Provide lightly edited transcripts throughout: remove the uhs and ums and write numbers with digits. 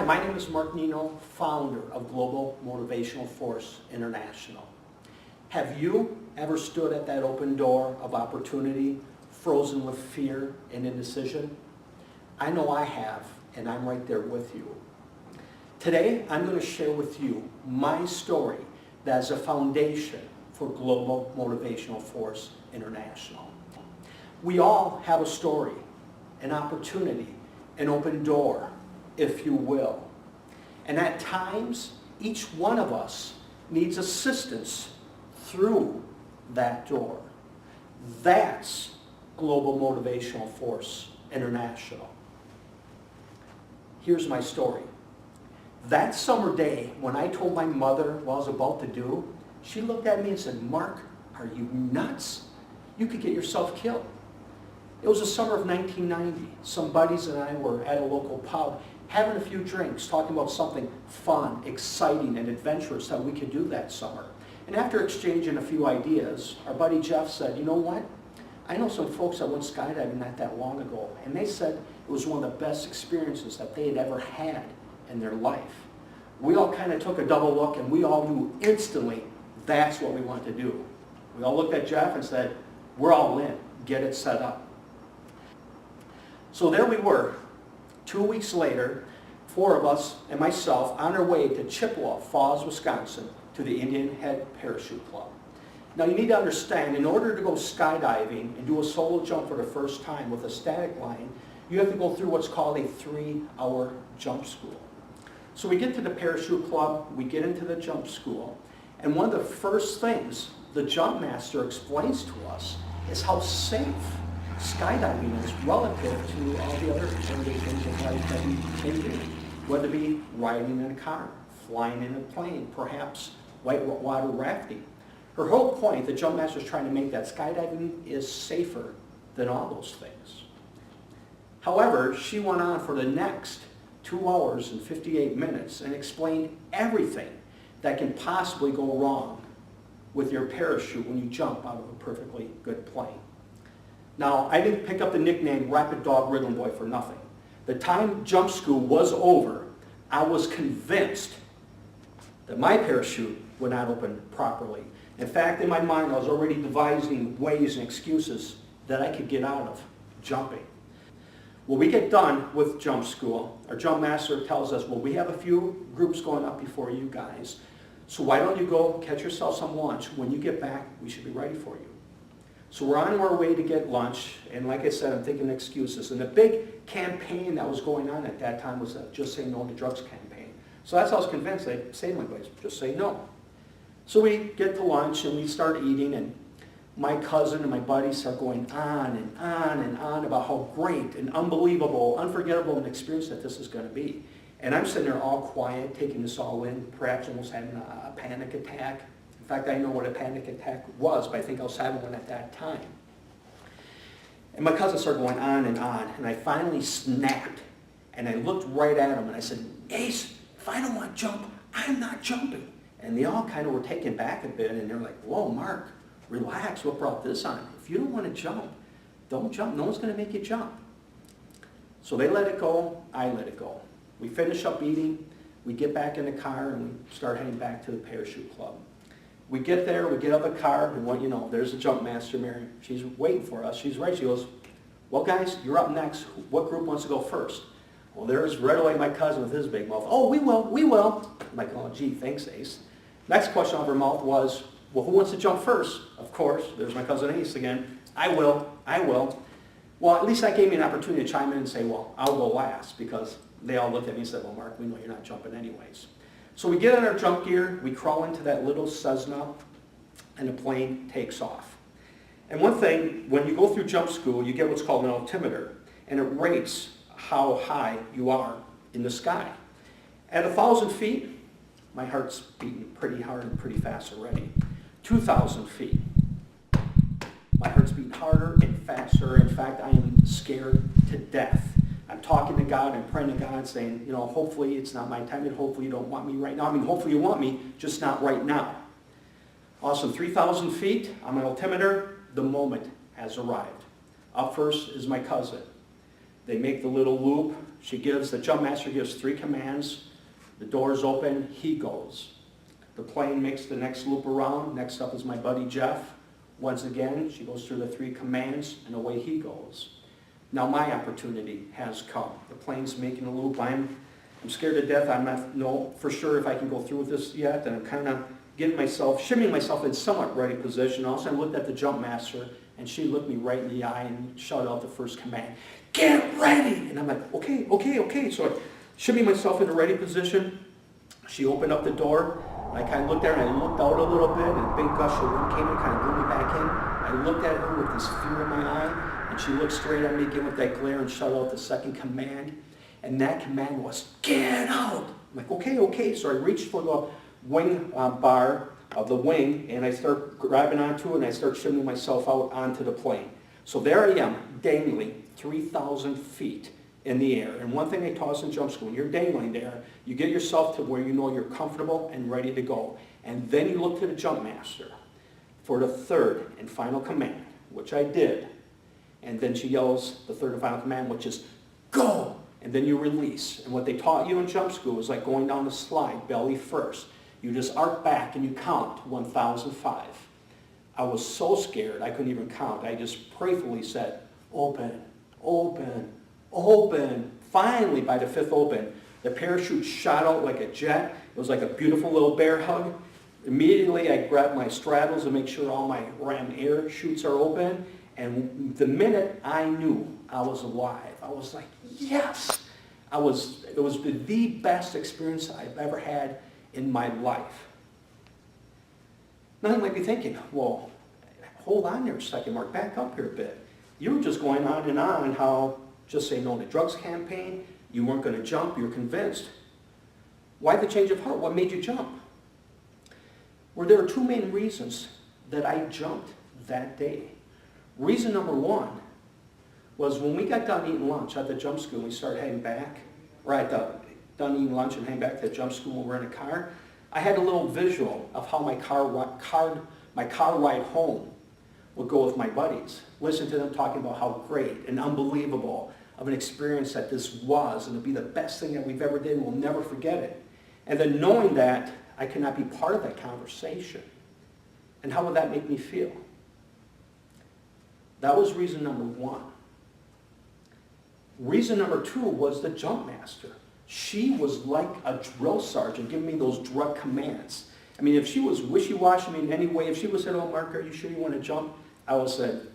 my name is Mark Nienow, founder of Global Motivational Force International. Have you ever stood at that open door of opportunity, frozen with fear and indecision? I know I have, and I'm right there with you. Today, I'm going to share with you my story that is a foundation for Global Motivational Force International. We all have a story, an opportunity, an open door, if you will. And at times, each one of us needs assistance through that door. That's Global Motivational Force International. Here's my story. That summer day, when I told my mother what I was about to do, she looked at me and said, "Mark, are you nuts? You could get yourself killed." It was the summer of 1990. Some buddies and I were at a local pub having a few drinks, talking about something fun, exciting, and adventurous that we could do that summer. And after exchanging a few ideas, our buddy Jeff said, "You know what? I know some folks that went skydiving not that long ago, and they said it was one of the best experiences that they had ever had in their life." We all kind of took a double look, and we all knew instantly that's what we wanted to do. We all looked at Jeff and said, "We're all in. Get it set up." So there we were, 2 weeks later, 4 of us and myself on our way to Chippewa Falls, Wisconsin, to the Indian Head Parachute Club. Now you need to understand, in order to go skydiving and do a solo jump for the first time with a static line, you have to go through what's called a 3-hour jump school. So we get to the parachute club, we get into the jump school, and one of the first things the jump master explains to us is how safe skydiving is relative to all the other everyday things in life that we can do, whether it be riding in a car, flying in a plane, perhaps whitewater rafting. Her whole point, the jump master is trying to make that skydiving is safer than all those things. However, she went on for the next 2 hours and 58 minutes and explained everything that can possibly go wrong with your parachute when you jump out of a perfectly good plane. Now, I didn't pick up the nickname Rapid Dog Rhythm Boy for nothing. The time jump school was over, I was convinced that my parachute would not open properly. In fact, in my mind, I was already devising ways and excuses that I could get out of jumping. When we get done with jump school, our jump master tells us, "Well, we have a few groups going up before you guys, so why don't you go catch yourself some lunch? When you get back, we should be ready for you." So we're on our way to get lunch, and like I said, I'm thinking excuses. And the big campaign that was going on at that time was a Just Say No to Drugs campaign. So that's how I was convinced they'd say to my buddies, "Just say no." So we get to lunch and we start eating, and my cousin and my buddies start going on and on and on about how great and unbelievable, unforgettable an experience that this is going to be. And I'm sitting there all quiet, taking this all in, perhaps almost having a panic attack. In fact, I know what a panic attack was, but I think I was having one at that time. And my cousin started going on, and I finally snapped. And I looked right at him, and I said, "Ace, if I don't want to jump, I'm not jumping." And they all kind of were taken back a bit, and they're like, "Whoa, Mark, relax, what brought this on? If you don't want to jump, don't jump. No one's going to make you jump." So they let it go, I let it go. We finish up eating, we get back in the car, and we start heading back to the parachute club. We get there, we get out of the car, and what you know, there's the jump master, Mary. She's waiting for us. She's right. She goes, "Well, guys, you're up next. What group wants to go first?" Well, there's right away my cousin with his big mouth. "Oh, we will, we will." I'm like, "Oh, gee, thanks, Ace." Next question out of her mouth was, "Well, who wants to jump first?" Of course, there's my cousin Ace again. "I will, I will." Well, at least that gave me an opportunity to chime in and say, "Well, I'll go last," because they all looked at me and said, "Well, Mark, we know you're not jumping anyways." So we get in our jump gear, we crawl into that little Cessna, and the plane takes off. And one thing, when you go through jump school, you get what's called an altimeter, and it rates how high you are in the sky. At 1,000 feet, my heart's beating pretty hard and pretty fast already. 2,000 feet, my heart's beating harder and faster. In fact, I am scared to death. I'm talking to God, I'm praying to God, saying, you know, hopefully it's not my time, and hopefully you don't want me right now. I mean, hopefully you want me, just not right now. Awesome, 3,000 feet, I'm an altimeter, the moment has arrived. Up first is my cousin. They make the little loop. The jump master gives 3 commands. The doors open, he goes. The plane makes the next loop around. Next up is my buddy Jeff. Once again, she goes through the 3 commands, and away he goes. Now my opportunity has come. The plane's making a loop. I'm scared to death. I'm not know for sure if I can go through with this yet, and I'm kind of shimmying myself in somewhat ready position. Also, I looked at the jump master, and she looked me right in the eye and shouted out the first command, "Get ready!" And I'm like, okay. So I shimmy myself in a ready position. She opened up the door. I kind of looked there, and I looked out a little bit, and a big gush of wind came and kind of blew me back in. I looked at her with this fear in my eye, and she looked straight at me again with that glare and shouted out the second command. And that command was, "Get out!" I'm like, okay. So I reached for the wing bar of the wing, and I start grabbing onto it, and I start shimmying myself out onto the plane. So there I am, dangling 3,000 feet in the air. And one thing they taught us in jump school, when you're dangling there, you get yourself to where you know you're comfortable and ready to go. And then you look to the jump master for the third and final command, which I did. And then she yells the third and final command, which is, "Go!" And then you release. And what they taught you in jump school is like going down the slide, belly first. You just arc back and you count 1,005. I was so scared I couldn't even count. I just prayerfully said, "Open, open, open." Finally, by the 5th open, the parachute shot out like a jet. It was like a beautiful little bear hug. Immediately, I grabbed my straddles to make sure all my ram air chutes are open. And the minute I knew I was alive, I was like, yes! It was the best experience I've ever had in my life. Now you might be thinking, well, hold on there a second, Mark, back up here a bit. You were just going on and on how just say no to drugs campaign, you weren't going to jump, you were convinced. Why the change of heart? What made you jump? Well, there are 2 main reasons that I jumped that day. Reason number 1 was when we got done eating lunch at the jump school, we started heading back, done eating lunch and heading back to the jump school when we were in a car, I had a little visual of how my car ride home would go with my buddies. Listen to them talking about how great and unbelievable of an experience that this was, and it'll be the best thing that we've ever did, and we'll never forget it. And then knowing that I could not be part of that conversation, and how would that make me feel? That was reason number 1. Reason number 2 was the jump master. She was like a drill sergeant giving me those direct commands. I mean, if she was wishy-washy in any way, if she would have said, "Oh, Mark, are you sure you want to jump?" I would have said,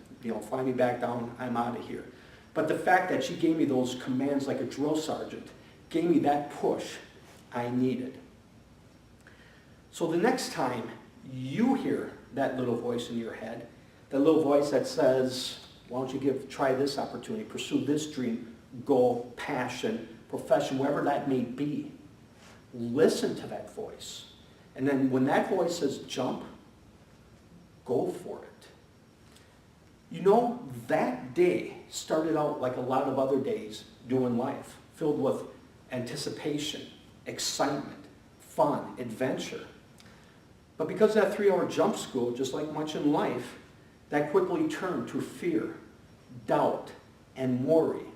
"Fly me back down, I'm out of here." But the fact that she gave me those commands like a drill sergeant gave me that push I needed. So the next time you hear that little voice in your head, that little voice that says, "Why don't you try this opportunity, pursue this dream, goal, passion, profession, wherever that may be," listen to that voice. And then when that voice says jump, go for it. That day started out like a lot of other days doing life, filled with anticipation, excitement, fun, adventure. But because of that 3-hour jump school, just like much in life, that quickly turned to fear, doubt, and worry.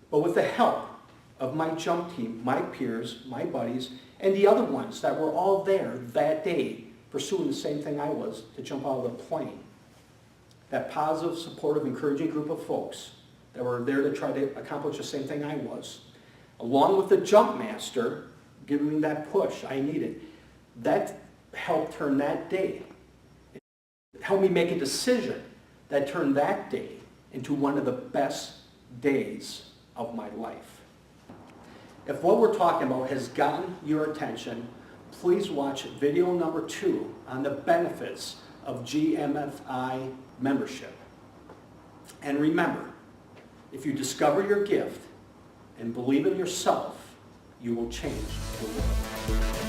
But with the help of my jump team, my peers, my buddies, and the other ones that were all there that day pursuing the same thing I was, to jump out of the plane, that positive, supportive, encouraging group of folks that were there to try to accomplish the same thing I was, along with the jump master giving me that push I needed, that helped turn that day. It helped me make a decision that turned that day into one of the best days of my life. If what we're talking about has gotten your attention, please watch video number 2 on the benefits of GMFI membership. And remember, if you discover your gift and believe in yourself, you will change the world.